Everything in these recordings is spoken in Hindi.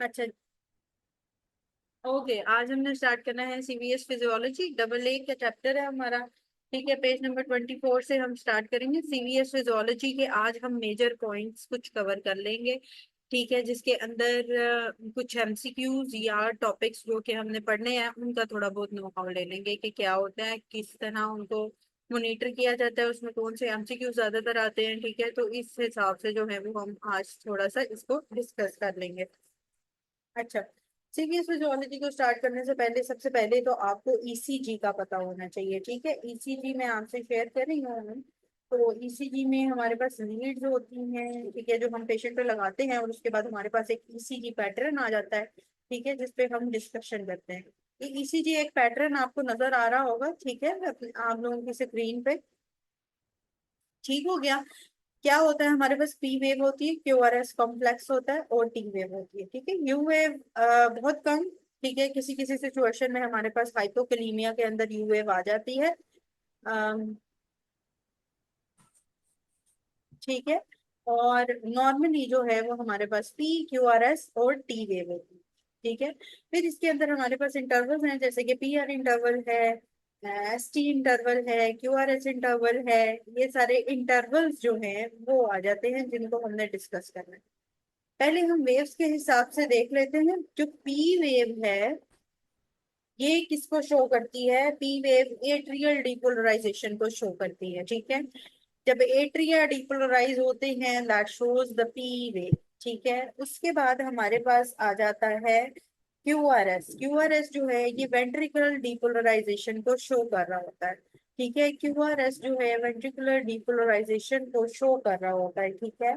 अच्छा। ओके, आज हमने स्टार्ट करना है सीवीएस फिजियोलॉजी, डबल ए का चैप्टर है हमारा। ठीक है, पेज नंबर 24 से हम स्टार्ट करेंगे सीवीएस फिजियोलॉजी के। आज हम मेजर पॉइंट्स कुछ कवर कर लेंगे। ठीक है, जिसके अंदर कुछ एमसीक्यूज या टॉपिक्स जो कि हमने पढ़ने हैं उनका थोड़ा बहुत नो हाउ ले लेंगे कि क्या होता है, किस तरह उनको मॉनिटर किया जाता है, उसमें कौन से एमसीक्यू ज्यादातर आते हैं। ठीक है, तो इस हिसाब से जो है वो हम आज थोड़ा सा इसको डिस्कस कर लेंगे। अच्छा, सीवीएस फिजियोलॉजी को स्टार्ट करने से पहले सबसे पहले तो आपको ईसीजी का पता होना चाहिए। ठीक है, ईसीजी मैं आपसे शेयर कर रही हूँ। तो ईसीजी में हमारे पास लीड्स होती हैं, ठीक है, जो हम पेशेंट पे लगाते हैं, और उसके बाद हमारे पास एक ईसीजी पैटर्न आ जाता है। ठीक है, जिसपे हम डिस्कशन करते हैं। ये ईसीजी एक पैटर्न आपको नजर आ रहा होगा, ठीक है, आप लोगों की स्क्रीन पे। ठीक हो गया। क्या होता है, हमारे पास पी वेव होती है, क्यूआरएस कॉम्प्लेक्स होता है, और टी वेव होती है। ठीक है, यू वेव बहुत कम। ठीक है, किसी किसी सिचुएशन में हमारे पास हाइपोकलीमिया के अंदर यू वेव आ जाती है। अम, ठीक है। और नॉर्मली जो है वो हमारे पास पी क्यूआरएस और टी वेव होती है। ठीक है, फिर इसके अंदर हमारे पास इंटरवल्स हैं, जैसे कि पी आर इंटरवल है, एस टी इंटरवल है, क्यू आर एस इंटरवल है। ये सारे इंटरवल्स जो हैं वो आ जाते हैं, जिनको हमने डिस्कस करना है। पहले हम वेव्स के हिसाब से देख लेते हैं। जो पी वेव है, ये किसको शो करती है? पी वेव एट्रियल डिपोलराइजेशन को शो करती है। ठीक है, जब एट्रिया डिपोलराइज होते हैं, that shows the P wave. ठीक है, उसके बाद हमारे पास आ जाता है क्यूआरएस। क्यूआरएस जो है ये वेंट्रिकुलर डिपोलराइजेशन को शो कर रहा होता है। ठीक है, क्यूआरएस जो है वेंट्रिकुलर डिपोलराइजेशन को शो कर रहा होता है। ठीक है,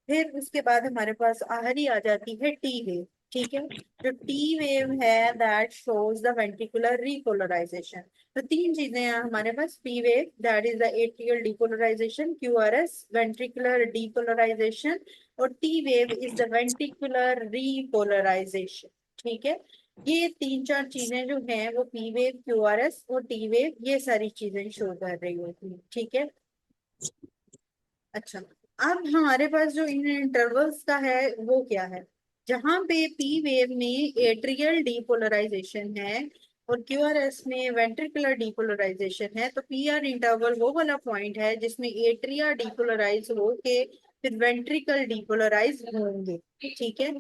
फिर उसके बाद हमारे पास आखिरी आ जाती है टी वेव। ठीक है, जो टी वेव है that shows the ventricular repolarization. तो तीन चीजें हैं हमारे पास। P wave that is the atrial depolarization, QRS ventricular depolarization, और T wave is the ventricular repolarization. ठीक है, ये तीन चार चीजें जो हैं वो पी वेव, क्यूआरएस और टी वेव, ये सारी चीजें शो कर रही होती हैं। ठीक है। अच्छा, अब हमारे पास जो इन इंटरवल्स का है वो क्या है? जहां पे पी वेव में एट्रियल डीपोलराइजेशन है और क्यूआरएस में वेंट्रिकुलर डीपोलराइजेशन है, तो पी आर इंटरवल वो वाला पॉइंट है जिसमें एट्रिया डीपोलराइज होके फिर वेंट्रिकल डीपोलराइज होंगे। ठीक है,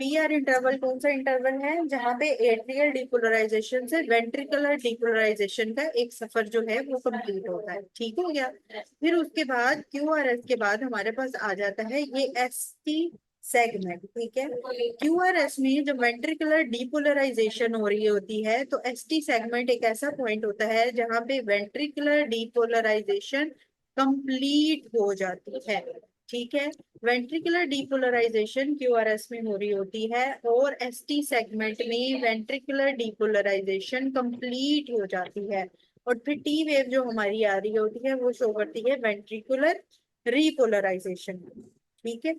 पी आर इंटरवल कौन सा इंटरवल है? जहां पे एट्रियल डिपोलराइजेशन से वेंट्रिकुलर डिपोलराइजेशन का एक सफर जो है वो कंप्लीट होता है। ठीक हो गया। फिर उसके बाद क्यू आर एस के बाद हमारे पास आ जाता है ये एस टी सेगमेंट। ठीक है, क्यू आर एस में जब वेंट्रिकुलर डिपोलराइजेशन हो रही होती है, तो एस टी सेगमेंट एक ऐसा पॉइंट होता है जहां पे वेंट्रिकुलर डिपोलराइजेशन कंप्लीट हो जाती है। ठीक है, वेंट्रिकुलर डीपोलराइजेशन क्यूआरएस में हो रही होती है, और एसटी सेगमेंट में वेंट्रिकुलर डीपोलराइजेशन कंप्लीट हो जाती है। और फिर टी वेव जो हमारी आ रही होती है वो शो करती है वेंट्रिकुलर रिपोलराइजेशन। ठीक है,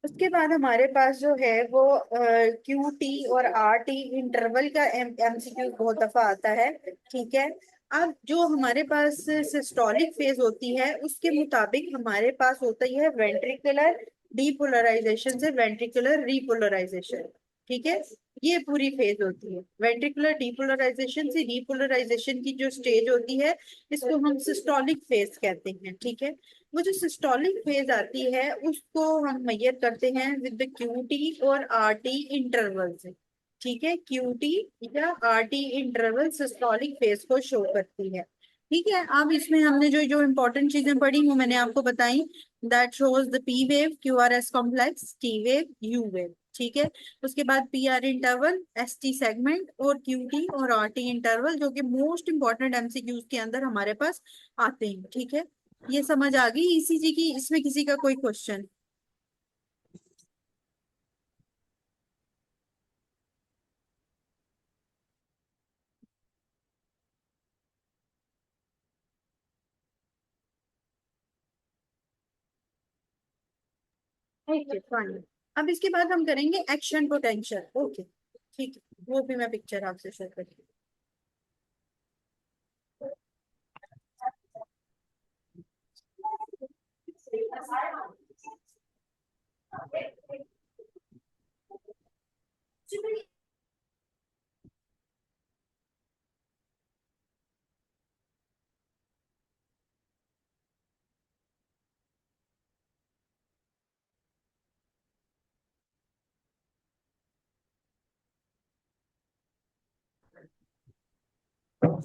उसके बाद हमारे पास जो है वो क्यू टी और आर टी इंटरवल का एमसीक्यू बहुत दफा आता है। ठीक है, अब जो हमारे पास सिस्टोलिक फेज होती है उसके मुताबिक हमारे पास होता ही है वेंट्रिकुलर डीपोलराइजेशन से वेंट्रिकुलर रिपोलराइजेशन। ठीक है, ये पूरी फेज होती है। वेंट्रिकुलर डीपोलराइजेशन से रिपोलराइजेशन की जो स्टेज होती है, इसको हम सिस्टोलिक फेज कहते हैं। ठीक है, वो जो सिस्टोलिक फेज आती है उसको हम मेजर करते हैं विद द क्यूटी और आरटी इंटरवल से। ठीक है, क्यूटी या आरटी इंटरवल सिस्टोलिक फेज को शो करती है। ठीक है, अब इसमें हमने जो जो इंपॉर्टेंट चीजें पढ़ी वो मैंने आपको बताई। That shows the P wave, Q R S complex, T wave, you wave. ठीक है, उसके बाद P R interval, S T segment, और क्यू टी और आर टी इंटरवल, जो कि मोस्ट इंपॉर्टेंट एमसीक्यूज के अंदर हमारे पास आते हैं। ठीक है, ये समझ आ गई ईसीजी की? इसमें किसी का कोई क्वेश्चन? Okay fine. अब इसके बाद हम करेंगे एक्शन पोटेंशियल। ओके, ठीक है, वो भी मैं पिक्चर आपसे शेयर करूँगी। ओके,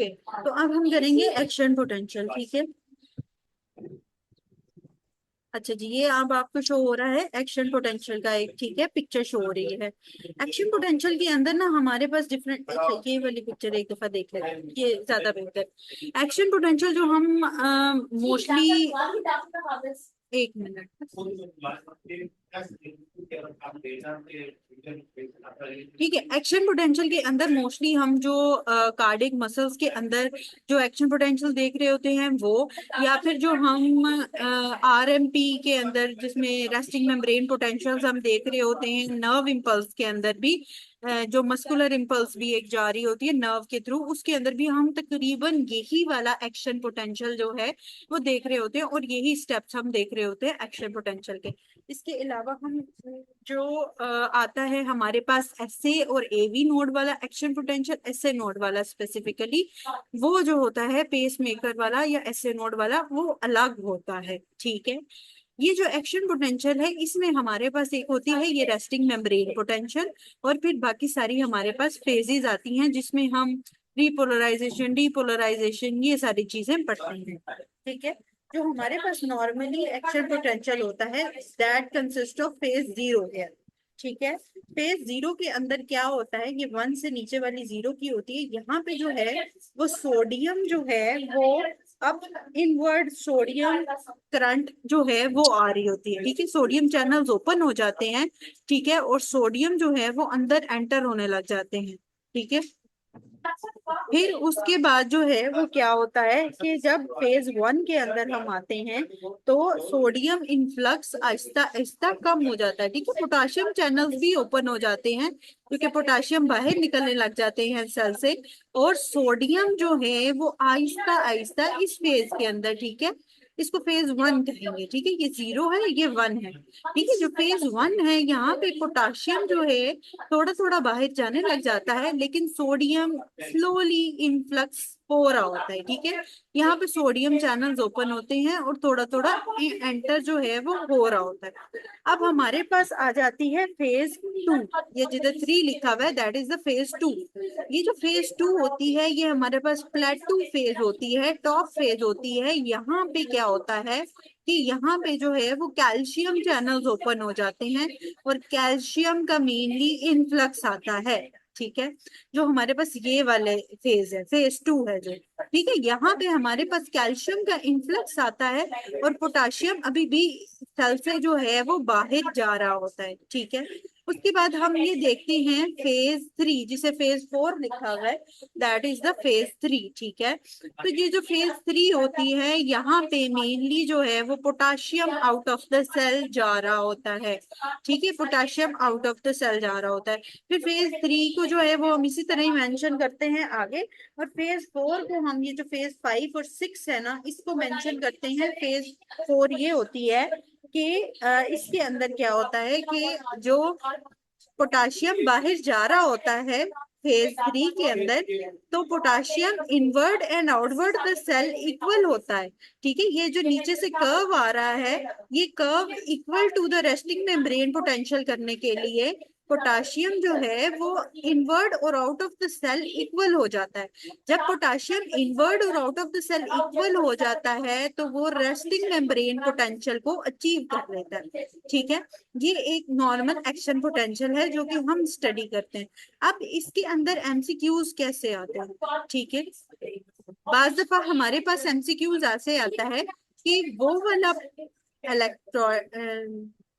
तो अब हम करेंगे एक्शन पोटेंशियल, ठीक है। अच्छा जी, ये अब आपको शो हो रहा है एक्शन पोटेंशियल का एक, ठीक है, पिक्चर शो हो रही है। एक्शन पोटेंशियल के अंदर ना हमारे पास डिफरेंट, अच्छा ये वाली पिक्चर एक दफा देख लेते हैं, ये ज्यादा बेहतर। एक्शन पोटेंशियल जो हम मोस्टली, एक मिनट, ठीक है। एक्शन पोटेंशियल के अंदर मोस्टली हम जो कार्डियक मसल्स के अंदर जो एक्शन पोटेंशियल देख रहे होते हैं वो, या फिर जो हम आरएमपी के अंदर जिसमें रेस्टिंग मेम्ब्रेन पोटेंशियल्स हम देख रहे होते हैं, नर्व इम्पल्स के अंदर भी जो मस्कुलर इम्पल्स भी एक जारी होती है नर्व के थ्रू, उसके अंदर भी हम तकरीबन यही वाला एक्शन पोटेंशियल जो है वो देख रहे होते हैं, और यही स्टेप्स हम देख रहे होते हैं एक्शन पोटेंशियल के। इसके अलावा हम जो आता है हमारे पास एसए और एवी नोड वाला एक्शन पोटेंशियल, एसए नोड वाला स्पेसिफिकली वो जो होता है पेस मेकर वाला या एसए नोड वाला, वो अलग होता है, ठीक है। ये जो एक्शन पोटेंशियल है इसमें हमारे पास एक होती है ये रेस्टिंग मेम्ब्रेन पोटेंशियल, और फिर बाकी सारी हमारे पास फेजेस आती हैं जिसमें हम रिपोलराइजेशन, डीपोलराइजेशन, ये सारी चीजें पढ़ते हैं, ठीक है। जो हमारे पास नॉर्मली एक्शन पोटेंशियल होता है that consist of phase zero है, ठीक है। फेज जीरो के अंदर क्या होता है, ये वन से नीचे वाली जीरो की होती है, यहाँ पे जो है वो सोडियम जो है वो अब इनवर्ड सोडियम करंट जो है वो आ रही होती है, ठीक है। सोडियम चैनल्स ओपन हो जाते हैं, ठीक है, और सोडियम जो है वो अंदर एंटर होने लग जाते हैं, ठीक है। फिर उसके बाद जो है वो क्या होता है कि जब फेज वन के अंदर हम आते हैं तो सोडियम इनफ्लक्स आहिस्ता आहिस्ता कम हो जाता है, ठीक है। पोटाशियम चैनल्स भी ओपन हो जाते हैं क्योंकि पोटाशियम बाहर निकलने लग जाते हैं सेल से, और सोडियम जो है वो आहिस्ता आहिस्ता इस फेज के अंदर, ठीक है, इसको फेज वन कहेंगे, ठीक है। ये जीरो है, ये वन है, ठीक है। जो फेज वन है यहाँ पे पोटाशियम जो है थोड़ा थोड़ा बाहर जाने लग जाता है, लेकिन सोडियम स्लोली इनफ्लक्स हो रहा होता है, ठीक है। यहाँ पे सोडियम चैनल्स ओपन होते हैं और थोड़ा थोड़ा एंटर जो है वो हो रहा होता है। अब हमारे पास आ जाती है फेज टू, ये जिधर थ्री लिखा हुआ है that is the phase two. ये जो फेज टू होती है ये हमारे पास प्लेटू फेज होती है, टॉप फेज होती है। यहाँ पे क्या होता है कि यहाँ पे जो है वो कैल्शियम चैनल्स ओपन हो जाते हैं और कैल्शियम का मेनली इनफ्लक्स आता है, ठीक है। जो हमारे पास ये वाले फेज है, फेज टू है जो, ठीक है, यहाँ पे हमारे पास कैल्शियम का इनफ्लक्स आता है और पोटाशियम अभी भी सेल से जो है वो बाहर जा रहा होता है, ठीक है। उसके बाद हम ये देखते हैं फेज थ्री, जिसे फेज फोर लिखा हुआ है, that is the phase three, ठीक है। तो ये जो फेज थ्री होती है यहाँ पे मेनली जो है वो potassium out of the cell जा रहा होता है, ठीक है, potassium out of the cell जा रहा होता है। फिर फेज थ्री को जो है वो हम इसी तरह ही मेंशन करते हैं आगे, और फेज फोर को हम, ये जो फेज फाइव और सिक्स है ना, इसको मेंशन करते हैं फेज फोर। ये होती है कि इसके अंदर क्या होता है कि जो पोटाशियम बाहर जा रहा होता है फेज थ्री के अंदर, तो potassium inward and outward the cell equal होता है, ठीक है। ये जो नीचे से कर्व आ रहा है ये curve equal to the resting membrane potential करने के लिए पोटाशियम जो है वो इनवर्ड और out of the cell equal हो जाता है। जब पोटाशियम इनवर्ड और out of the cell equal हो जाता है तो वो रेस्टिंग मेम्ब्रेन पोटेंशियल को अचीव कर लेता है, ठीक है। ये एक नॉर्मल एक्शन पोटेंशियल है जो कि हम स्टडी करते हैं। अब इसके अंदर एमसीक्यूज कैसे आते हैं, ठीक है। बाज दफा हमारे पास एमसीक्यूज ऐसे आता है कि वो वाला इलेक्ट्रो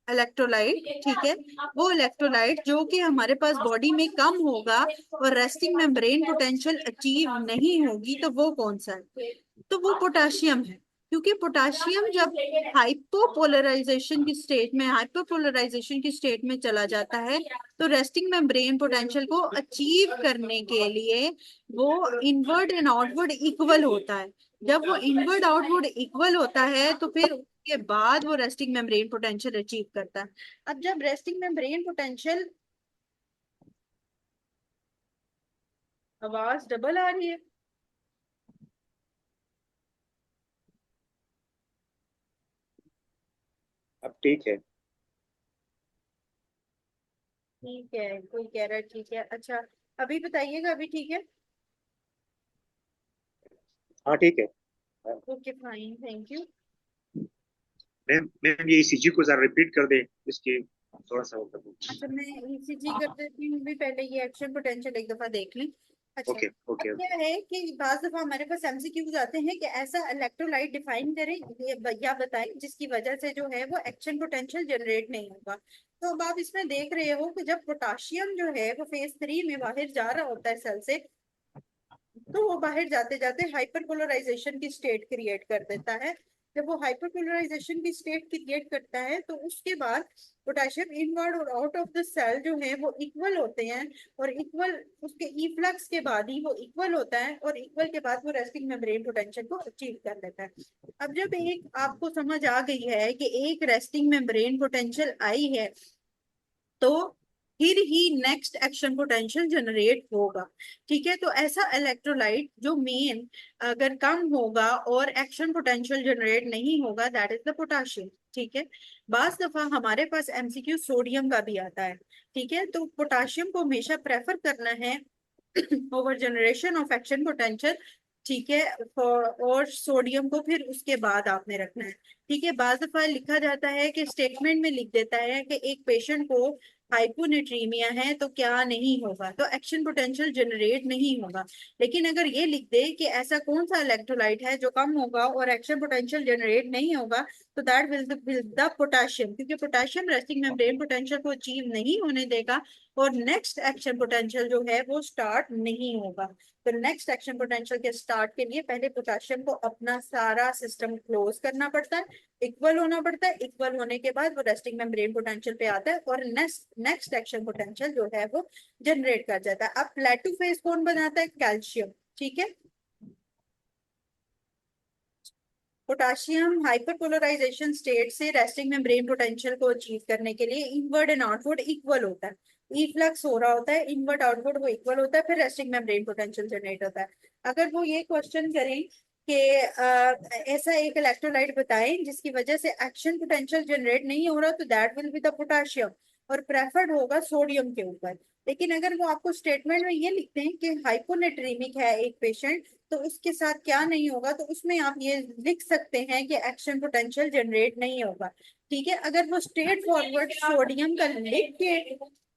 इलेक्ट्रोलाइट, ठीक है, वो इलेक्ट्रोलाइट जो कि हमारे पास बॉडी में कम होगा और रेस्टिंग मेम्ब्रेन पोटेंशियल अचीव नहीं होगी, तो वो कौन सा है, तो वो पोटाशियम है। क्योंकि पोटाशियम जब हाइपोपोलराइजेशन की स्टेट में, हाइपोपोलराइजेशन की स्टेट में चला जाता है तो रेस्टिंग मेम्ब्रेन पोटेंशियल को अचीव करने के लिए वो इनवर्ड एंड आउटवर्ड इक्वल होता है। जब वो इनवर्ड आउटवर्ड इक्वल होता है तो फिर उसके बाद वो रेस्टिंग मेम्ब्रेन पोटेंशियल अचीव करता है। अब जब रेस्टिंग मेम्ब्रेन पोटेंशियल आवाज डबल आ रही है। अब ठीक है। ठीक है, कोई कह रहा है ठीक है, अच्छा। अभी बताइएगा, अभी ठीक है। हाँ ठीक है। हाँ। Okay fine, thank you. Ma'am ma'am ये ईसीजी को जरा रिपीट कर दे, इसकी थोड़ा सा वो कर दो। अच्छा, मैं ईसीजी कर देती हूँ भी, पहले ये एक्शन पोटेंशियल एक दफा देख लें। अच्छा। ओके अब ओके। क्या है कि बाज दफा हमारे पास एमसीक्यूज आते हैं कि ऐसा इलेक्ट्रोलाइट डिफाइन करें या बताएं जिसकी वजह से जो है वो एक्शन पोटेंशियल जनरेट नहीं होगा। तो अब आप इसमें देख रहे हो कि जब पोटाशियम जो है वो फेज 3 में बाहर जा रहा होता है सेल से, तो वो बाहर जाते जाते हाइपरपोलराइजेशन की स्टेट क्रिएट कर देता है। जब वो हाइपरपोलराइजेशन की स्टेट क्रिएट करता है तो उसके बाद पोटेशियम इनवर्ड और आउट ऑफ द सेल जो है वो इक्वल होते हैं। और इक्वल उसके इफ्लक्स के बाद ही वो इक्वल होता है, और इक्वल के बाद वो रेस्टिंग मेम्ब्रेन पोटेंशियल को अचीव कर लेता है। अब जब एक आपको समझ आ गई है कि एक रेस्टिंग मेम्ब्रेन पोटेंशियल आई है, तो फिर ही नेक्स्ट एक्शन पोटेंशियल जनरेट होगा। ठीक है, तो ऐसा इलेक्ट्रोलाइट जो मेन अगर कम होगा और एक्शन पोटेंशियल जनरेट नहीं होगा, दैट इज द पोटाशियम। ठीक है। बास दफा हमारे पास एमसीक्यू सोडियम का भी आता है। ठीक है, तो पोटाशियम को हमेशा प्रेफर करना है over generation of action potential. ठीक है। और सोडियम को फिर उसके बाद आपने रखना है। ठीक है, बाज दफा लिखा जाता है कि स्टेटमेंट में लिख देता है कि एक पेशेंट को हाइपोनेट्रीमिया है तो क्या नहीं होगा, तो एक्शन पोटेंशियल जनरेट नहीं होगा। लेकिन अगर ये लिख दे कि ऐसा कौन सा इलेक्ट्रोलाइट है जो कम होगा और एक्शन पोटेंशियल जनरेट नहीं होगा, तो दैट विल द पोटाशियम, क्योंकि पोटाशियम रेस्टिंग मेम्ब्रेन पोटेंशियल को अचीव नहीं होने देगा और नेक्स्ट एक्शन पोटेंशियल जो है वो स्टार्ट नहीं होगा। तो नेक्स्ट एक्शन पोटेंशियल के स्टार्ट के लिए पहले पोटेशियम को अपना सारा सिस्टम क्लोज करना पड़ता है, इक्वल होना पड़ता है। इक्वल होने के बाद वो रेस्टिंग मेम्ब्रेन पोटेंशियल पे आता है और नेक्स्ट नेक्स्ट एक्शन पोटेंशियल जो है वो जनरेट कर जाता है। अब प्लेटो फेज कौन बनाता है? कैल्शियम। ठीक है। पोटाशियम हाइपरपोलराइजेशन स्टेट से रेस्टिंग मेम्ब्रेन पोटेंशियल को अचीव करने के लिए इनवर्ड एंड आउटवर्ड इक्वल होता है। इफ्लक्स हो रहा होता है, इनवर्ड आउटवर्ड वो इक्वल होता है, फिर रेस्टिंग मेम्ब्रेन पोटेंशियल जनरेट होता है। अगर वो ये क्वेश्चन करें कि ऐसा एक इलेक्ट्रोलाइट बताएं जिसकी वजह से एक्शन पोटेंशियल जनरेट नहीं हो रहा, तो that will be the potassium, और प्रेफर्ड होगा सोडियम के ऊपर। लेकिन अगर वो आपको स्टेटमेंट में ये लिखते हैं कि हाइपोनेट्रीमिक है एक पेशेंट, तो उसके साथ क्या नहीं होगा, तो उसमें आप ये लिख सकते हैं कि एक्शन पोटेंशियल जनरेट नहीं होगा। ठीक है, अगर वो स्ट्रेट फॉरवर्ड सोडियम का लिख के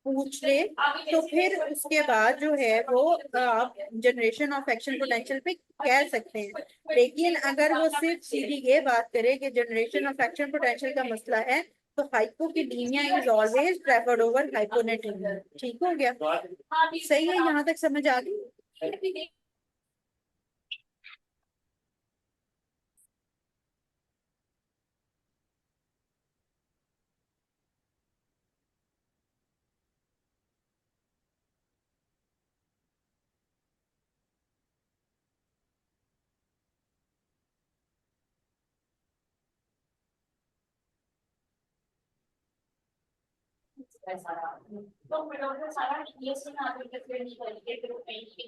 पूछ ले, तो फिर उसके बाद जो है वो आप जनरेशन ऑफ एक्शन पोटेंशियल पे कह सकते हैं। लेकिन अगर वो सिर्फ सीधी ये बात करे कि जनरेशन ऑफ एक्शन पोटेंशियल का मसला है, तो hypokalemia is always preferred over hyponatremia. ठीक हो गया? सही है, यहाँ तक समझ आ गई?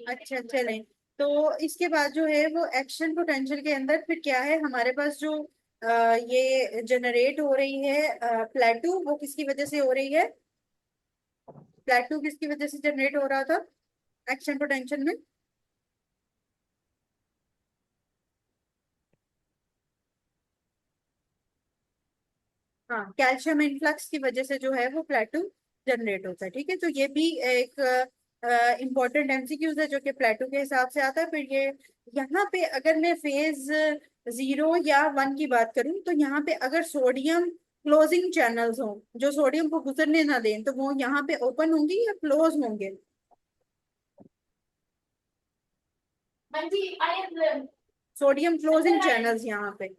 अच्छा चलें। तो इसके बाद जो है वो एक्शन पोटेंशियल के अंदर फिर क्या है हमारे पास जो ये जनरेट हो रही है प्लेटो, वो किसकी वजह से हो रही है? प्लेटो किसकी वजह से जनरेट हो रहा था एक्शन पोटेंशियल में? हाँ, कैल्शियम इनफ्लक्स की वजह से जो है वो प्लेटो जनरेट होता है। ठीक है, तो ये भी एक इम्पोर्टेंट एमसीक्यूज है जो कि प्लेटो के हिसाब से आता है। फिर ये यहाँ पे अगर मैं फेज 0 या 1 की बात करूं, तो यहाँ पे अगर सोडियम क्लोजिंग चैनल्स हो जो सोडियम को गुजरने ना दें, तो वो यहाँ पे ओपन होंगे या क्लोज होंगे? सोडियम क्लोजिंग चैनल्स यहाँ पे।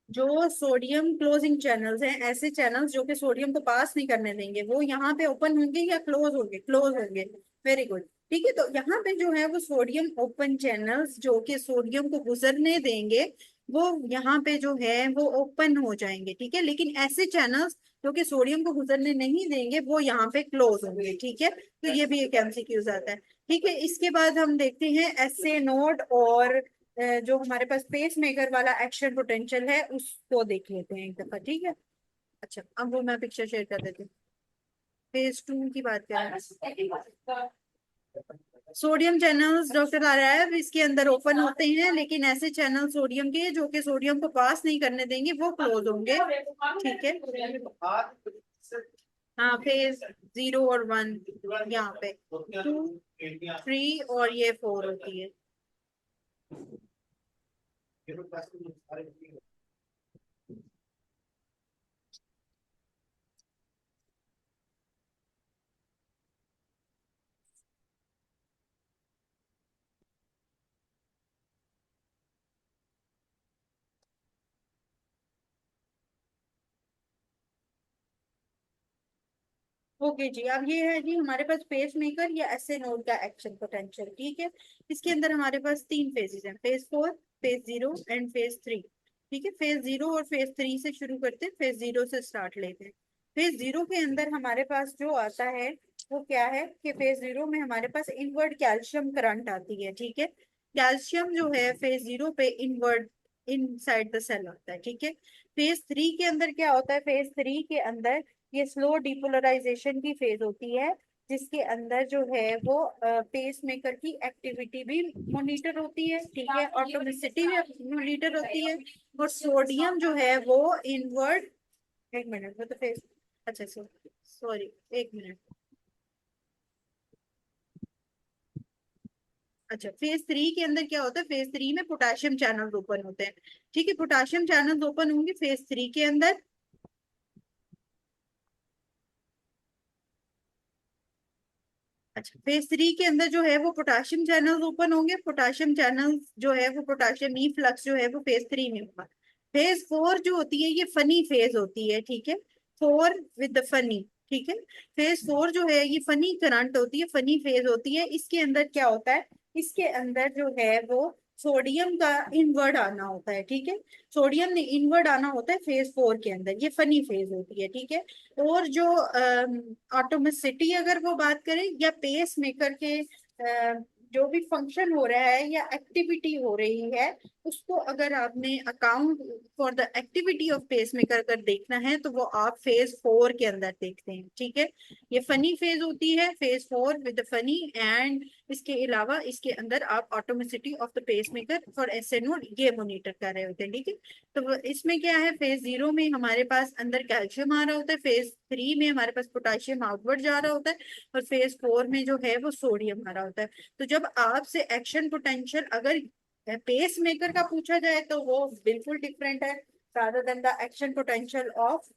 जो सोडियम क्लोजिंग चैनल्स हैं, ऐसे चैनल्स जो कि सोडियम को पास नहीं करने देंगे, वो यहाँ पे ओपन होंगे या क्लोज होंगे? क्लोज होंगे। Very good. ठीक है, तो यहाँ पे जो है वो सोडियम ओपन चैनल्स जो कि सोडियम को गुजरने देंगे, वो यहाँ पे जो है वो ओपन हो जाएंगे। ठीक है, लेकिन ऐसे चैनल्स जो कि सोडियम को गुजरने नहीं देंगे वो यहाँ पे क्लोज होंगे। ठीक है, तो ये भी एक एमसीक्यूज आता है। ठीक है, इसके बाद हम देखते हैं एसए नोड और जो हमारे पास पेस मेकर वाला एक्शन पोटेंशियल है उसको देख लेते हैं एक दफा। ठीक है, अच्छा अब वो मैं पिक्चर शेयर कर देती हूँ। फेज टू की बात करें, सोडियम चैनल्स डॉक्टर आ रहा है इसके अंदर ओपन होते हैं, लेकिन ऐसे चैनल सोडियम के जो कि सोडियम को पास नहीं करने देंगे वो क्लोज होंगे। ठीक है, हाँ फेज 0 और 1, यहाँ पे 2 3 और ये 4 होती है। ओके जी, अब ये है जी हमारे पास पेस मेकर या एसए नोड का एक्शन पोटेंशियल। ठीक है, इसके अंदर हमारे पास तीन फेजेस हैं, फेज 4, फेज 0 एंड फेज 3। ठीक है, फेज 0 और फेज 3 से शुरू करते हैं, फेज 0 से स्टार्ट लेते हैं। फेज 0 के अंदर हमारे पास जो आता है वो क्या है कि फेज 0 में हमारे पास इनवर्ड कैल्शियम करंट आती है। ठीक है, कैल्शियम जो है फेज 0 पे इनवर्ड इनसाइड द सेल आता है। ठीक है, फेज 3 के अंदर क्या होता है, फेज 3 के अंदर ये स्लो डिपोलराइजेशन की फेज होती है, जिसके अंदर जो है वो पेस मेकर की एक्टिविटी भी मॉनिटर होती है। ठीक है, ऑटोमेसिटी भी मॉनिटर होती है, और सोडियम जो है वो इनवर्ड, एक मिनट वो तो फेज, अच्छा सॉरी एक मिनट, अच्छा फेज 3 के अंदर क्या होता है, फेज 3 में पोटेशियम चैनल ओपन होते हैं। ठीक है, पोटेशियम चैनल ओपन होंगे फेज 3 के अंदर। अच्छा, फेज 3 के अंदर जो है वो पोटाशियम चैनल्स ओपन होंगे, पोटाशियम चैनल्स जो है वो पोटाशियम ई फ्लक्स जो है वो फेज 3 में होगा। फेज 4 जो होती है ये फनी फेज होती है। ठीक है, 4 विद द फनी। ठीक है, फेज 4 जो है ये फनी करंट होती है, फनी फेज होती है। इसके अंदर क्या होता है, इसके अंदर जो है वो सोडियम का इनवर्ड आना होता है। ठीक है, सोडियम ने इनवर्ड आना होता है फेज 4 के अंदर, ये फनी फेज होती है। ठीक है, और जो ऑटोमेसिटी अगर वो बात करें या पेस मेकर के जो भी फंक्शन हो रहा है या एक्टिविटी हो रही है, उसको अगर आपने account for the activity of pacemaker अगर देखना है तो वो आप फेज 4 के अंदर देखते हैं। ठीक है, ये फनी फेज होती है, फेज 4 विद फनी, एंड इसके अलावा इसके अंदर आप automaticity of the pacemaker for SA node ये मॉनिटर कर रहे होते हैं। ठीक है, तो इसमें क्या है, फेज 0 में हमारे पास अंदर कैल्शियम आ रहा होता है, फेज 3 में हमारे पास पोटाशियम आउटवर्ड जा रहा होता है, और फेज 4 में जो है वो सोडियम आ रहा होता है। तो जब आपसे एक्शन पोटेंशियल अगर पेस मेकर का पूछा जाए तो वो बिल्कुल डिफरेंट है rather than the action potential of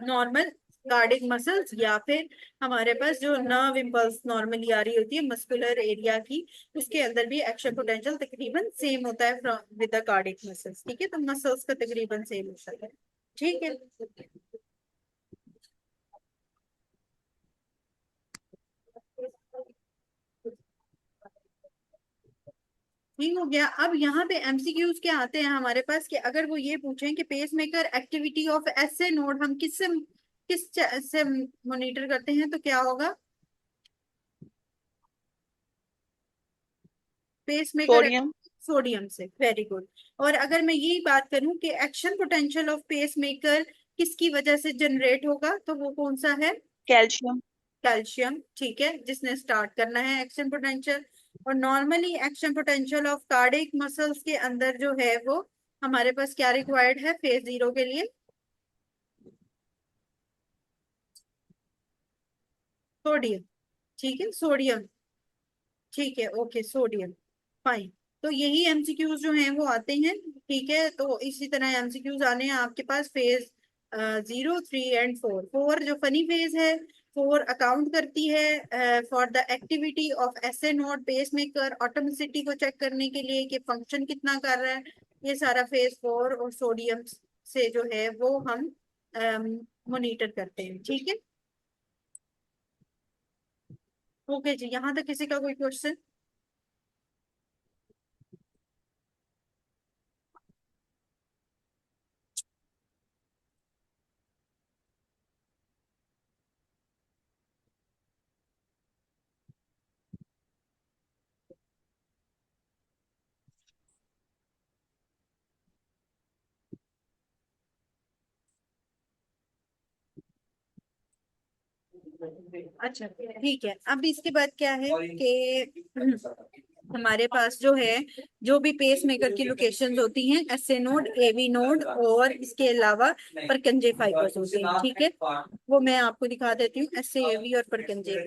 normal cardiac muscles, या फिर हमारे पास जो नर्व इम्पल्स नॉर्मली आ रही होती है मस्कुलर एरिया की, उसके अंदर भी एक्शन पोटेंशियल तकरीबन सेम होता है विद द कार्डिक मसल्स। ठीक है, तो मसल्स का तकरीबन सेम होता है। ठीक है, ठीक हो गया। अब यहाँ पे एमसीक्यूज क्या आते हैं हमारे पास कि अगर वो ये पूछें कि pacemaker activity of SA node हम से मॉनिटर करते हैं तो क्या होगा, पेस मेकर सोडियम। सोडियम से। Very good. और अगर मैं यही बात करूं कि action potential of pacemaker किसकी वजह से जनरेट होगा तो वो कौन सा है, कैल्शियम। कैल्शियम। ठीक है, जिसने स्टार्ट करना है एक्शन पोटेंशियल। और normally action potential of cardiac muscles के अंदर जो है वो हमारे पास क्या रिक्वायर्ड है फेज 0 के लिए, सोडियम। ठीक है, सोडियम। ठीक है, ओके सोडियम, फाइन। तो यही एमसीक्यूज जो हैं वो आते हैं। ठीक है, तो इसी तरह एमसीक्यूज आने हैं आपके पास फेज 0 3 एंड 4। 4 जो फनी फेज है, 4 अकाउंट करती है for the activity of SA node pacemaker, automaticity को चेक करने के लिए कि फंक्शन कितना कर रहा है, ये सारा फेज 4 और सोडियम से जो है वो हम मॉनिटर करते हैं। ठीक है, ओके जी, यहाँ तक किसी का कोई क्वेश्चन? अच्छा ठीक है, अब इसके बाद क्या है कि हमारे पास जो है, जो भी पेस मेकर की लोकेशंस होती हैं, एसए नोड, एवी नोड और इसके अलावा परकंजे फाइबर्स होते हैं, ठीक है। वो मैं आपको दिखा देती हूँ, एसए, एवी और परकंजे।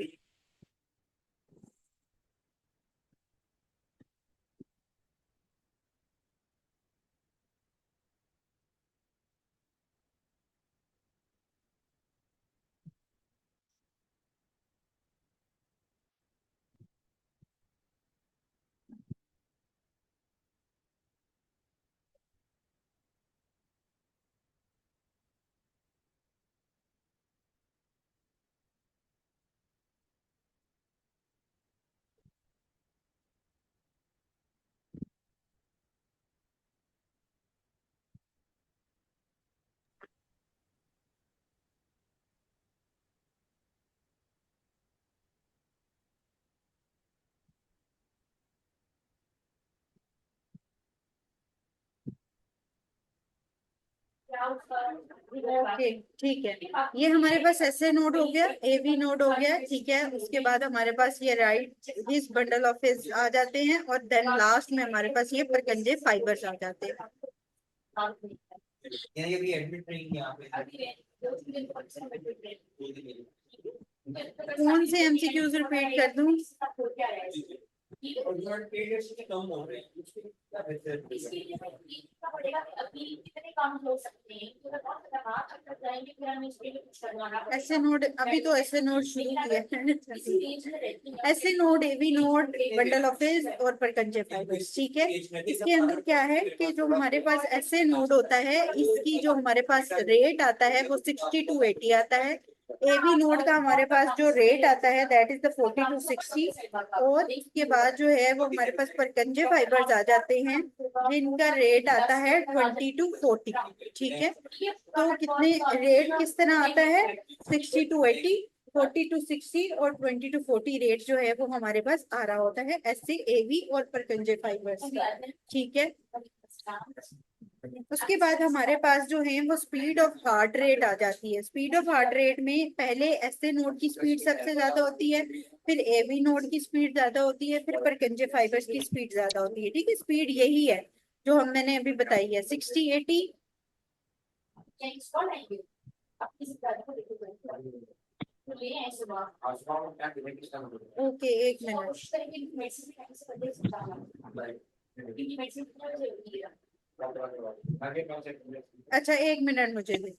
ओके ठीक है, ये हमारे पास ऐसे नोड हो गया, एवी नोड हो गया, ठीक है। उसके बाद हमारे पास ये right this bundle of His आ जाते हैं, और देन लास्ट में हमारे पास ये परकंजे फाइबर्स आ जाते हैं। ये भी एडमिट नहीं यहाँ पे। कौन से एमसीक्यूज रिपीट कर दूं? कम हो रहे हैं। ऐसे नोड, अभी तो ऐसे नोड शुरू किए हैं। ऐसे node, AV node, bundle of फेज और परकंजे फाइबर्स, ठीक है। इसके अंदर क्या है कि जो हमारे पास ऐसे नोड होता है, इसकी जो हमारे पास रेट आता है वो 60 to 80 आता है। एवी नोड का हमारे पास जो रेट आता है दैट इज द 40 to 60। और इसके बाद जो है वो हमारे पास परकंजे फाइबर्स आ जाते हैं, जिनका रेट आता है 20 to 40, ठीक है। तो कितने रेट किस तरह आता है? 60 to 80, 40 to 60 और 20 to 40 रेट जो है वो हमारे पास आ रहा होता है एस सी, एवी और परकंजे फाइबर्स, ठीक है। उसके बाद हमारे पास जो है वो स्पीड ऑफ हार्ट रेट आ जाती है। स्पीड ऑफ हार्ट रेट में पहले एसए नोड की स्पीड सबसे ज्यादा होती है, फिर एवी नोड की स्पीड ज्यादा होती है, फिर परकंजे फाइबर्स की स्पीड ज्यादा होती है, ठीक है। स्पीड यही है जो हम मैंने अभी बताई है, 60, 80। ओके, एक मिनट। अच्छा, एक मिनट मुझे दे।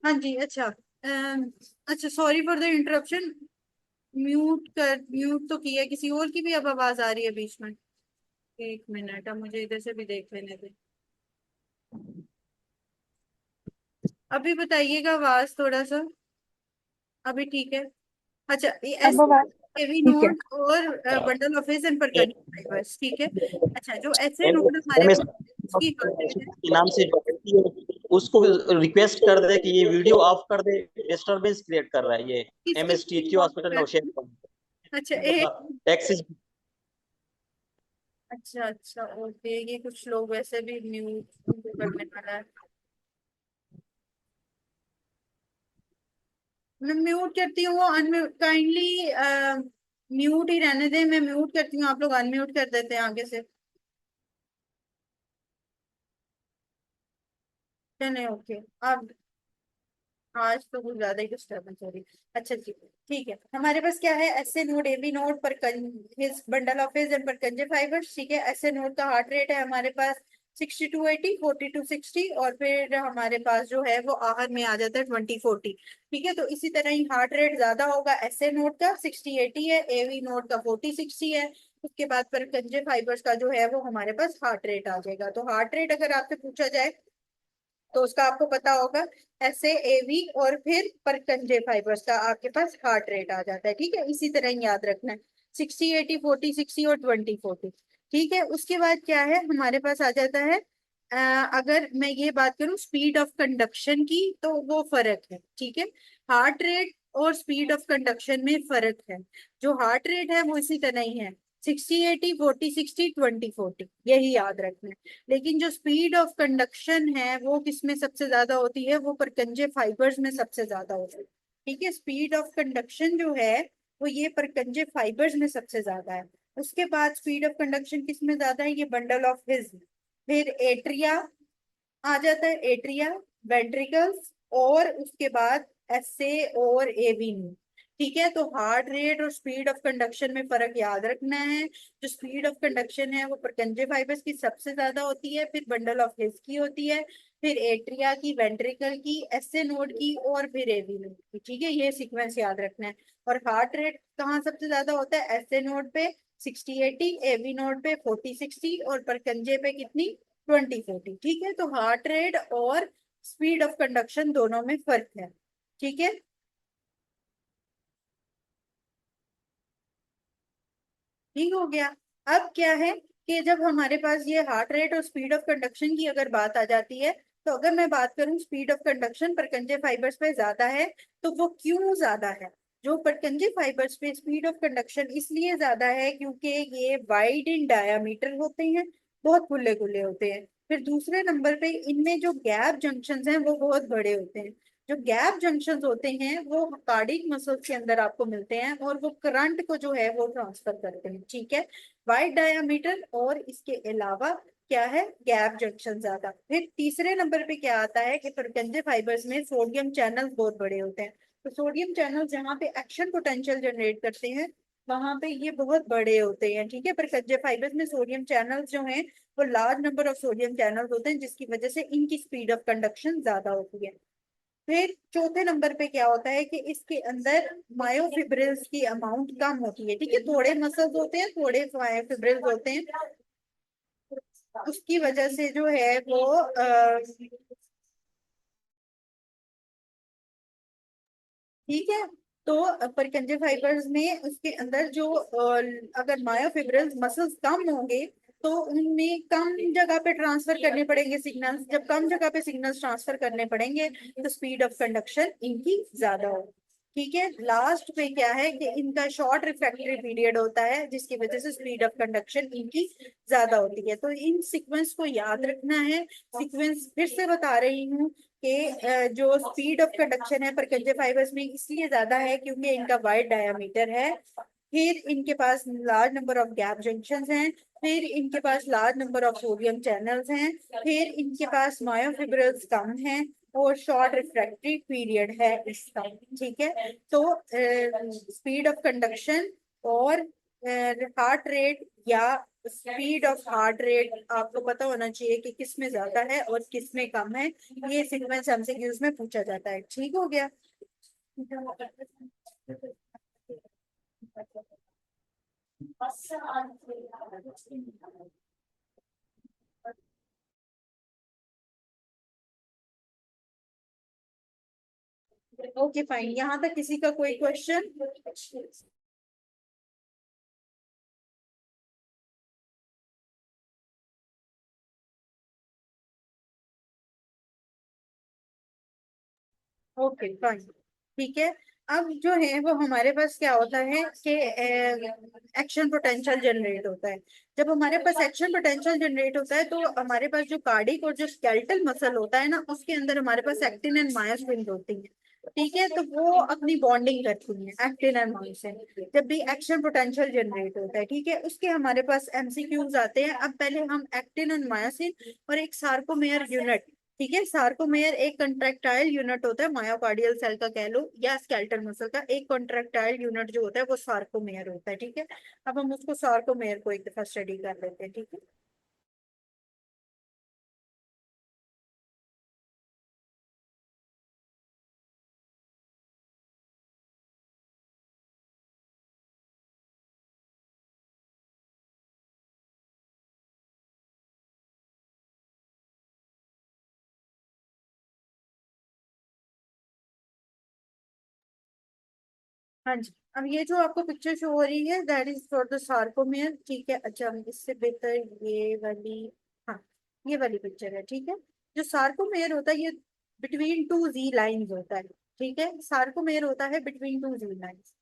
हाँ जी, अच्छा। अच्छा, sorry for the interruption. Mute तो किया, किसी और की भी अब आवाज आ रही है बीच में? एक मिनट, अब मुझे इधर से भी देख लेने दे। अभी बताइएगा आवाज थोड़ा सा, अभी ठीक है? अच्छा, ये एस अब आवाज एवी ठीक है। नोड और bundle of His and Purkinje fibers, ठीक है। अच्छा, जो ऐसे एम नोड हमारे एस पास उसकी हार्ट रेट है। के नाम से जो व्यक्ति है उसको रिक्वेस्ट कर दे कि ये वीडियो ऑफ कर दे, डिस्टरबेंस क्रिएट कर रहा है ये। किसकी एमएसटीक्यू वीडियो ऑफ हॉस्पिटल कर दी? नौशेरा अच्छा, एक। टैक्सी। अच्छा अच्छा, ओके, ये कुछ लोग वैसे भी म्यूट करने वाला है। मैं म्यूट करती हूँ, अनम्यूट काइंडली म्यूट ही रहने दें, मैं म्यूट करती हूँ, आप लोग अनम्यूट कर देते हैं आगे से। चले ओके। अब आज तो कुछ ज्यादा ही डिस्टर्बेंस हो रही। अच्छा जी, ठीक है, हमारे पास क्या है, एसए नोड, एबी नोड पर His bundle of His and Purkinje fibers. ठीक है, एसए नोड का हार्ट रेट है हमारे पास 60-80, 40-60, और फिर हमारे पास जो है वो आहर में आ जाता है 20-40। ठीक है, तो इसी तरह ही हार्ट रेट ज्यादा होगा एसए नोड का 60-80 है, एवी नोड का 40-60 है। उसके बाद परकंजे फाइबर्स का जो है वो हमारे पास हार्ट रेट आ जाएगा। तो हार्ट रेट अगर आपसे पूछा जाए तो उसका आपको पता होगा, ऐसे एवी और फिर परकंजे फाइबर्स का आपके पास हार्ट रेट आ जाता है। ठीक है, इसी तरह ही याद रखना है, 60-80, 40-60 और 20-40। ठीक है, उसके बाद क्या है हमारे पास आ जाता है, अगर मैं ये बात करूं स्पीड ऑफ कंडक्शन की, तो वो फर्क है। ठीक है, हार्ट रेट और स्पीड ऑफ कंडक्शन में फर्क है। जो हार्ट रेट है वो इसी तरह ही है, 60-80, 40-60, 20-40, यही याद रखना है। लेकिन जो स्पीड ऑफ कंडक्शन है वो किसमें सबसे ज्यादा होती है, वो परकंजे फाइबर्स में सबसे ज्यादा होती है। ठीक है, स्पीड ऑफ कंडक्शन जो है वो ये परकंजे फाइबर्स में सबसे ज्यादा है। उसके बाद स्पीड ऑफ कंडक्शन किसमें ज्यादा है, ये बंडल ऑफ हिज, फिर एट्रिया आ जाता है, एट्रिया, वेंट्रिकल्स, और उसके बाद एसए और एवीन्यू। ठीक है, तो हार्ट रेट और स्पीड ऑफ कंडक्शन में फर्क याद रखना है। जो स्पीड ऑफ कंडक्शन है वो परकंजे फाइबर्स की सबसे ज्यादा होती है, फिर बंडल ऑफ हिस की होती है, फिर एट्रिया की, वेंट्रिकल की, एसए नोड की, और फिर एवी नोड की। ठीक है, ये सीक्वेंस याद रखना है। और हार्ट रेट कहाँ सबसे ज्यादा होता है, एसए नोड पे 60-80, एवी नोड पे 40-60, और परकंजे पे कितनी, 20-40। ठीक है, तो हार्ट रेट और स्पीड ऑफ कंडक्शन दोनों में फर्क है। ठीक है, ठीक हो गया। अब क्या है कि जब हमारे पास ये हार्ट रेट और स्पीड ऑफ कंडक्शन की अगर बात आ जाती है, तो अगर मैं बात करूं स्पीड ऑफ कंडक्शन परकंजे फाइबर्स पे ज्यादा है, तो वो क्यों ज्यादा है। जो परकंजे फाइबर्स पे स्पीड ऑफ कंडक्शन इसलिए ज्यादा है क्योंकि ये वाइड इन डायामीटर होते हैं, बहुत खुले खुले होते हैं। फिर दूसरे नंबर पे इनमें जो गैप जंक्शंस हैं वो बहुत बड़े होते हैं। जो गैप जंक्शंस होते हैं वो कार्डियक मसल्स के अंदर आपको मिलते हैं, और वो करंट को जो है वो ट्रांसफर करते हैं। ठीक है, वाइड डायामीटर, और इसके अलावा क्या है, गैप जंक्शन ज्यादा। फिर तीसरे नंबर पे क्या आता है कि परकंजे फाइबर्स में सोडियम चैनल्स बहुत बड़े होते हैं। तो सोडियम चैनल जहाँ पे एक्शन पोटेंशियल जनरेट करते हैं वहां पे ये बहुत बड़े होते हैं। ठीक है, परकंजे फाइबर्स में सोडियम चैनल्स जो हैं वो large number of sodium channels होते हैं, जिसकी वजह से इनकी स्पीड ऑफ कंडक्शन ज्यादा होती है। फिर चौथे नंबर पे क्या होता है कि इसके अंदर मायोफिब्रिल्स की अमाउंट कम होती है। ठीक है, थोड़े मसल्स होते हैं, थोड़े मायोफिब्रिल्स होते हैं, उसकी वजह से जो है वो ठीक है, तो परकंजे फाइबर्स में उसके अंदर जो अगर मायोफिब्रिल्स मसल्स कम होंगे तो उनमें कम जगह पे ट्रांसफर करने पड़ेंगे सिग्नल्स। जब कम जगह पे सिग्नल्स ट्रांसफर करने पड़ेंगे तो स्पीड ऑफ कंडक्शन इनकी ज्यादा होगी। ठीक है, लास्ट पे क्या है कि इनका शॉर्ट रिफ्रैक्टरी पीरियड होता है, जिसकी वजह से स्पीड ऑफ कंडक्शन इनकी ज्यादा होती है। तो इन सीक्वेंस को याद रखना है। सीक्वेंस फिर से बता रही हूँ कि जो स्पीड ऑफ कंडक्शन है परकंजे फाइबर्स में इसलिए ज्यादा है क्योंकि इनका वाइड डायामीटर है, फिर इनके पास large number of gap junctions हैं, फिर इनके पास large number of sodium channels हैं, फिर इनके पास मायोफिब्रिल्स कम हैं, और शॉर्ट रिफ्रैक्टरी पीरियड है इसका। ठीक है, तो स्पीड ऑफ कंडक्शन और हार्ट रेट या स्पीड ऑफ हार्ट रेट आपको पता होना चाहिए कि किस में ज्यादा है और किस में कम है। ये सीक्वेंस एमसीक्यूज में पूछा जाता है। ठीक हो गया। ओके फाइन, यहाँ तक किसी का कोई क्वेश्चन। ओके फाइन, ठीक है। अब जो है वो हमारे पास क्या होता है कि एक्शन पोटेंशियल जनरेट होता है। जब हमारे पास एक्शन पोटेंशियल जनरेट होता है तो हमारे पास जो कार्डिक और जो स्केलेटल मसल होता है ना, उसके अंदर हमारे पास एक्टिन एंड मायोसिन होती है। ठीक है, तो वो अपनी बॉन्डिंग करती हैं एक्टिन एंड मायोसिन जब भी एक्शन पोटेंशियल जनरेट होता है। ठीक है, उसके हमारे पास एमसीक्यूज आते हैं। अब पहले हम एक्टिन एंड मायोसिन और एक सार्कोमेयर यूनिट, ठीक है, सार्कोमेयर एक कंट्रेक्टाइल यूनिट होता है मायोकार्डियल सेल का कह लो या स्केलेटल मसल का, एक कंट्रेक्टाइल यूनिट जो होता है वो सार्कोमेयर होता है। ठीक है, अब हम उसको सार्कोमेयर को एक दफा स्टडी कर लेते हैं। ठीक है, हाँ जी। अब ये जो आपको पिक्चर शो हो रही है that is for the sarcomere. ठीक है, अच्छा हम इससे बेहतर ये वाली, हाँ ये वाली पिक्चर है। ठीक है, जो सार्कोमेयर होता है ये बिटवीन टू जी लाइंस होता है। ठीक है, सार्कोमेयर होता है बिटवीन टू जी लाइंस।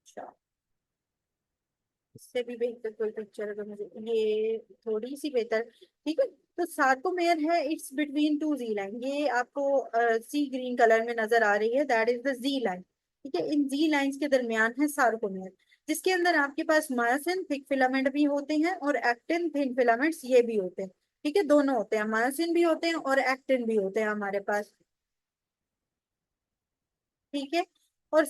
अच्छा, इससे भी बेहतर कोई पिक्चर अगर मुझे, ये थोड़ी सी बेहतर। ठीक है, तो सार्कोमेयर है it's between two Z line, ये आपको सी ग्रीन कलर में नजर आ रही है, that is the Z line. ठीक है, इन जी लाइंस के दरमियान है सार्कोमेयर, जिसके अंदर आपके पास मायोसिन थिक फिलामेंट भी होते हैं और एक्टिन थिन फिलामेंट्स ये भी होते हैं। ठीक है, दोनों होते हैं, मायोसिन भी होते हैं और एक्टिन भी होते हैं हमारे पास। ठीक है, और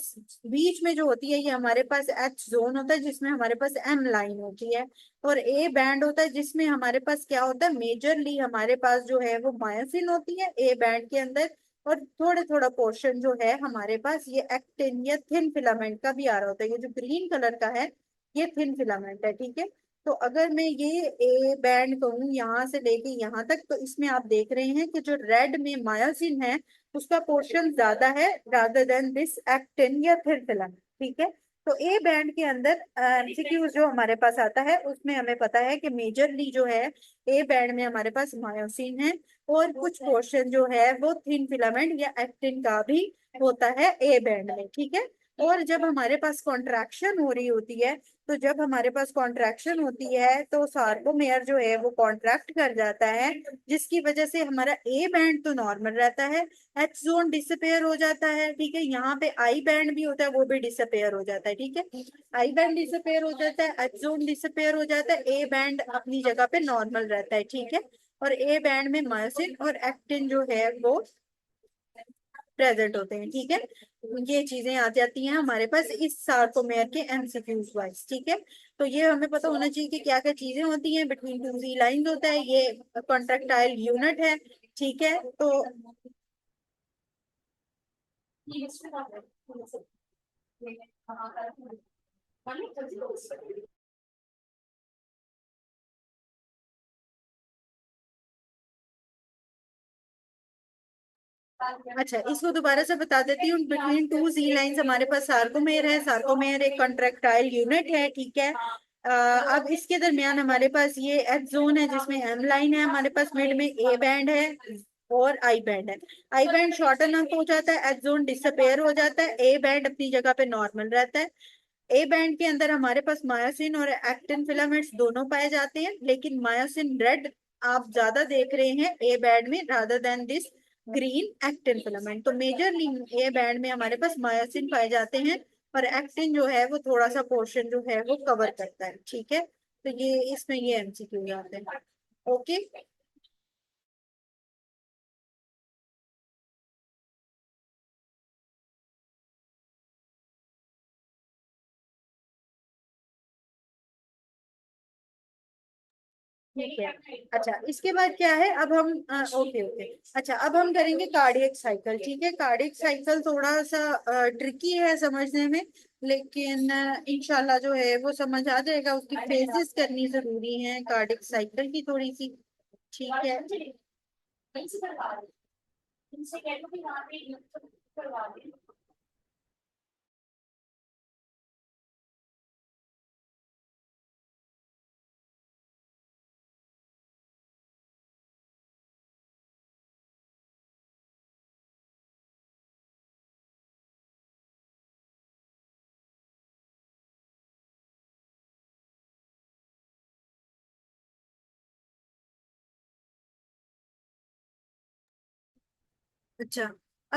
बीच में जो होती है ये हमारे पास एच जोन होता है जिसमें हमारे पास एम लाइन होती है, और ए बैंड होता है जिसमें हमारे पास क्या होता है, मेजरली हमारे पास जो है वो मायोसिन होती है ए बैंड के अंदर, और थोड़ा थोड़ा पोर्शन जो है हमारे पास ये एक्टिन या थिन फिलामेंट का भी आ रहा होता है। ये जो ग्रीन कलर का है ये थिन फिलामेंट है। ठीक है, तो अगर मैं ये ए बैंड कहूँ यहाँ से लेके यहाँ तक, तो इसमें आप देख रहे हैं कि जो रेड में मायोसिन है उसका पोर्शन ज्यादा है रादर देन दिस एक्टिन या थिन फिलामेंट। ठीक है, तो ए बैंड के अंदर एमसीक्यू जो हमारे पास आता है उसमें हमें पता है कि मेजरली जो है ए बैंड में हमारे पास मायोसिन है, और कुछ पोर्शन जो है वो थिन फिलामेंट या एक्टिन का भी होता है ए बैंड में। ठीक है, और जब हमारे पास कॉन्ट्रैक्शन हो रही होती है, तो जब हमारे पास कॉन्ट्रैक्शन होती है तो सार्कोमेयर जो है वो कॉन्ट्रैक्ट कर जाता है, जिसकी वजह से हमारा ए बैंड तो नॉर्मल रहता है, एच जोन डिसअपेयर हो जाता है। ठीक है, यहाँ पे आई बैंड भी होता है वो भी डिसअपेयर हो जाता है। ठीक है, आई बैंड डिसअपेयर हो जाता है, एच जोन डिसअपेयर हो जाता है, ए बैंड अपनी जगह पे नॉर्मल रहता है। ठीक है, और ए बैंड में मायोसिन और एक्टिन जो है वो प्रेजेंट होते हैं। ठीक है, ये चीजें आ जाती हैं हमारे पास इस सार्कोमेयर के एमसीक्यूज वाइज। ठीक है, तो ये हमें पता होना चाहिए कि क्या क्या चीजें होती हैं, बिटवीन टू जी लाइंस होता है, ये कॉन्ट्रेक्टाइल यूनिट है। ठीक है, तो अच्छा इसको दोबारा से बता देती हूँ, बिटवीन टू जी लाइंस हमारे पास सार्कोमेयर है, सार्कोमेयर एक कॉन्ट्रेक्टाइल यूनिट है। ठीक है, अब इसके दरमियान हमारे पास ये एच जोन है जिसमें एम लाइन है, हमारे पास मिड में ए बैंड है और आई बैंड है। आई बैंड शॉर्टन अप हो जाता है, एच जोन डिसअपेयर हो जाता है, ए बैंड अपनी जगह पे नॉर्मल रहता है। ए बैंड के अंदर हमारे पास मायोसिन और एक्टिन फिलामेंट्स दोनों पाए जाते हैं, लेकिन मायोसिन रेड आप ज्यादा देख रहे हैं ए बैंड में rather than this green actin filament. तो मेजरली ए बैंड में हमारे पास मायोसिन पाए जाते हैं और एक्टिन जो है वो थोड़ा सा पोर्शन जो है वो कवर करता है। ठीक है, तो ये इसमें ये एमसीक्यू आते हैं। ओके, ठीक है। अच्छा इसके बाद क्या है, अब हम ओके ओके, अच्छा अब हम करेंगे कार्डियक साइकिल। ठीक है, कार्डियक साइकिल थोड़ा सा ट्रिकी है समझने में, लेकिन इंशाल्लाह जो है वो समझ आ जाएगा, उसकी फेजेस करनी जरूरी है कार्डियक साइकिल की थोड़ी सी। ठीक है, अच्छा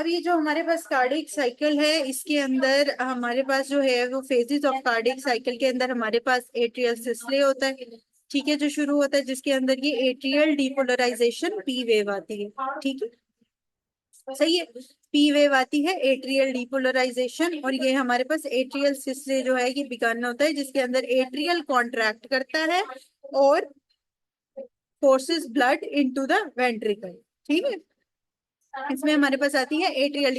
अब ये जो हमारे पास कार्डिक साइकिल है, इसके अंदर हमारे पास जो है वो फेजेस ऑफ कार्डिक साइकिल के अंदर हमारे पास एट्रियल सिस्टले होता है, ठीक है, जो शुरू होता है जिसके अंदर ये एट्रियल डीपोलराइजेशन पी वेव आती है, ठीक है, सही है, पी वेव आती है, एट्रियल डीपोलराइजेशन, और ये हमारे पास एट्रियल सिस्टले जो है ये बिगन होता है जिसके अंदर एट्रियल कॉन्ट्रैक्ट करता है और forces blood into the ventricle, ठीक है, इसमें हमारे पास आती है एट्रियल